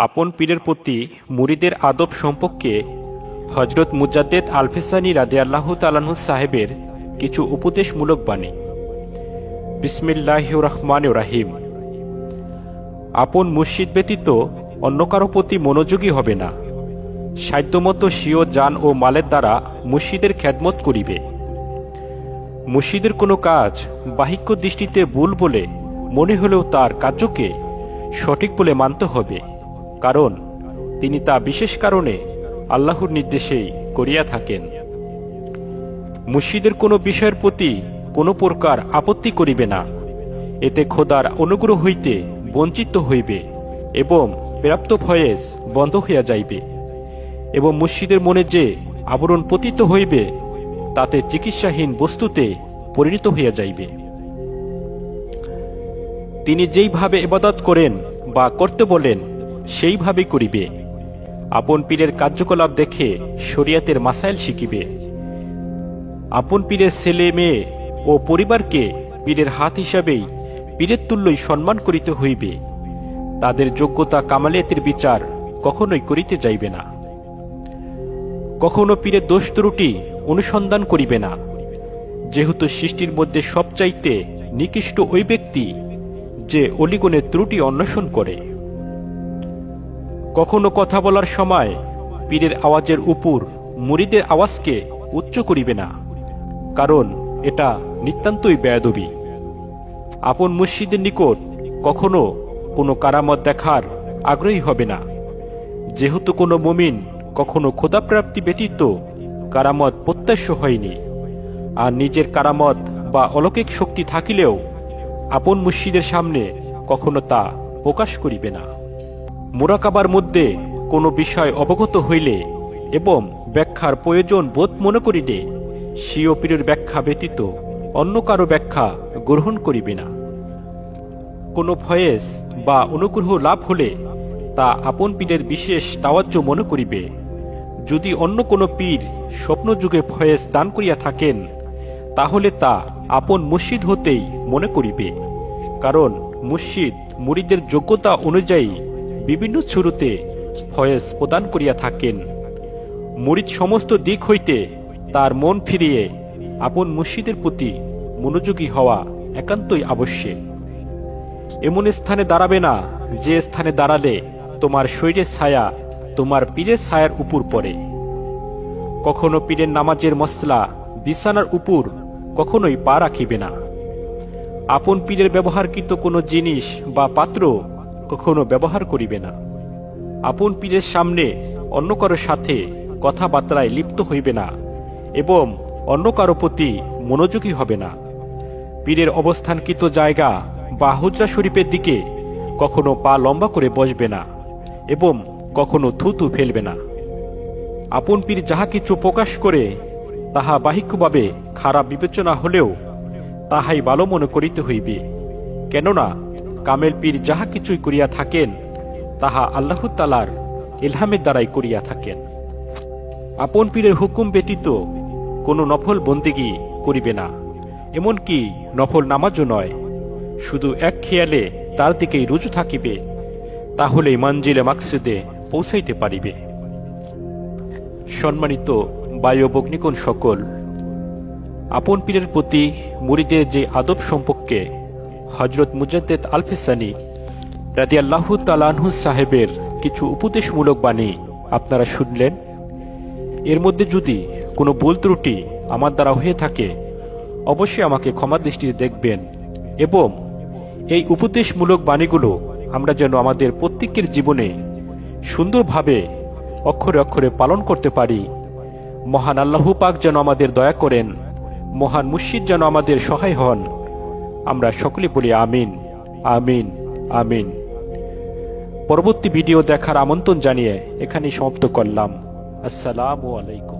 আপন পীরের প্রতি মুরিদের আদব সম্পর্কে হযরত মুজাদ্দেদ আল-ফিসানি রাদিয়াল্লাহু তাআলা আনহু সাহেবের কিছু উপদেশমূলক বাণী। বিসমিল্লাহির রহমানির রহিম। আপন মুর্শিদ ব্যতীত অন্য কারো প্রতি মনোযোগী হবে না। সাধ্যমতো স্বীয় জান ও মালের দ্বারা মুর্শিদের খেদমত করিবে। মুর্শিদের কোনো কাজ বাহিক্য দৃষ্টিতে ভুল বলে মনে হলেও তার কার্যকে সঠিক বলে মানতে হবে, কারণ তিনি তা বিশেষ কারণে আল্লাহর নির্দেশেই করিয়া থাকেন। মুর্শিদের কোনো বিষয়ের প্রতি কোনো প্রকার আপত্তি করিবে না, এতে খোদার অনুগ্রহ হইতে বঞ্চিত হইবে এবং প্রাপ্ত ফয়েজ বন্ধ হইয়া যাইবে, এবং মুর্শিদের মনে যে আবরণ পতিত হইবে তাতে চিকিৎসাহীন বস্তুতে পরিণত হইয়া যাইবে। তিনি যেইভাবে ইবাদত করেন বা করতে বলেন সেইভাবেই করিবে। আপন পীরের কার্যকলাপ দেখে শরিয়াতের মাসাইল শিখিবে। আপন পীরের ছেলে মেয়ে ও পরিবারকে পীরের হাত হিসাবেই পীরের তুল্যই সম্মান করিতে হইবে। তাদের যোগ্যতা কামালিয়াতের বিচার কখনোই করিতে যাইবে না। কখনো পীরের দোষ ত্রুটি অনুসন্ধান করিবে না, যেহেতু সৃষ্টির মধ্যে সবচাইতে নিকৃষ্ট ওই ব্যক্তি যে অলিগণের ত্রুটি অন্বেষণ করে। কখনো কথা বলার সময় পীরের আওয়াজের উপর মুরিদের আওয়াজকে উচ্চ করিবে না, কারণ এটা নিতান্তই বেয়াদবি। আপন মুর্শিদের নিকট কখনো কোনো কারামত দেখার আগ্রহী হবে না, যেহেতু কোনো মুমিন কখনো খোদাপ্রাপ্তি ব্যতীত কারামত প্রত্যাশ্য হয়নি, আর নিজের কারামত বা অলৌকিক শক্তি থাকিলেও আপন মুর্শিদের সামনে কখনো তা প্রকাশ করিবে না। মুরাকাবার মধ্যে কোনো বিষয় অবগত হইলে এবং ব্যাখ্যার প্রয়োজন বোধ মনে করিলে স্বীয় পীরের ব্যাখ্যা ব্যতীত অন্য কারো ব্যাখ্যা গ্রহণ করিবে না। কোনো ফয়েজ বা অনুগ্রহ লাভ হলে তা আপন পীরের বিশেষ তাওয়াজ্জু মনে করিবে। যদি অন্য কোনো পীর স্বপ্নযুগে ফয়েজ দান করিয়া থাকেন, তাহলে তা আপন মুর্শিদ হতেই মনে করিবে, কারণ মুর্শিদ মুরিদের যোগ্যতা অনুযায়ী বিভিন্ন শুরুতে ফয়েজ প্রদান করিয়া থাকেন। মুরিদ সমস্ত দিক হইতে তার মন ফিরিয়ে আপন মুর্শিদের প্রতি মনোযোগী হওয়া একান্তই আবশ্যক। এমন স্থানে দাঁড়াবে না যে স্থানে দাঁড়ালে তোমার শরীরের ছায়া তোমার পীরের ছায়ার উপর পড়ে। কখনো পীরের নামাজের মসলা বিছানার উপর কখনোই পা রাখিবে না। আপন পীরের ব্যবহারকৃত কোনো জিনিস বা পাত্র কখনো ব্যবহার করিবে না। আপন পীরের সামনে অন্য কারোর সাথে কথাবার্তায় লিপ্ত হইবে না এবং অন্য কারো প্রতি মনোযোগী হবে না। পীরের অবস্থানকৃত জায়গা বা হুজরা শরীফের দিকে কখনো পা লম্বা করে বসবে না এবং কখনো থুতু ফেলবে না। আপন পীর যাহা কিছু প্রকাশ করে তাহা বাহিক্যভাবে খারাপ বিবেচনা হলেও তাহাই ভালো মনে করিতে হইবে, কেননা কামেল পীর যাহা কিছুই করিয়া থাকেন তাহা আল্লাহ তাআলার ইলহামের দ্বারাই করিয়া থাকেন। আপন পীরের হুকুম ব্যতীত কোনো নফল বন্দেগী করিবে না, এমনকি নফল নামাজও নয়। শুধু এক খেয়ালে তার দিকেই রুজু থাকিবে, তাহলেই মঞ্জিলে মাকসুদে পৌঁছাইতে পারিবে। সম্মানিত বায়ু বগ্নিকোণ সকল, আপন পীরের প্রতি মুরিদের যে আদব সম্পর্কে হযরত মুজাদ্দেদ আল-ফিসানি রাদিয়াল্লাহু তাআলা আনহু সাহেবের কিছু উপদেশমূলক বাণী আপনারা শুনলেন। এর মধ্যে যদি কোনো ভুল ত্রুটি আমার দ্বারা হয়ে থাকে অবশ্যই আমাকে ক্ষমা দৃষ্টিতে দেখবেন, এবং এই উপদেশমূলক বাণীগুলো আমরা যেন আমাদের প্রত্যেকের জীবনে সুন্দরভাবে অক্ষরে অক্ষরে পালন করতে পারি। মহান আল্লাহ পাক যেন আমাদের দয়া করেন, মহান মুর্শিদ যেন আমাদের সহায় হন। আমরা সকলে বলি আমিন, আমিন, আমিন। পরবর্তী ভিডিও দেখার আমন্ত্রণ জানিয়ে এখানেই সমাপ্ত করলাম। আসসালামু আলাইকুম।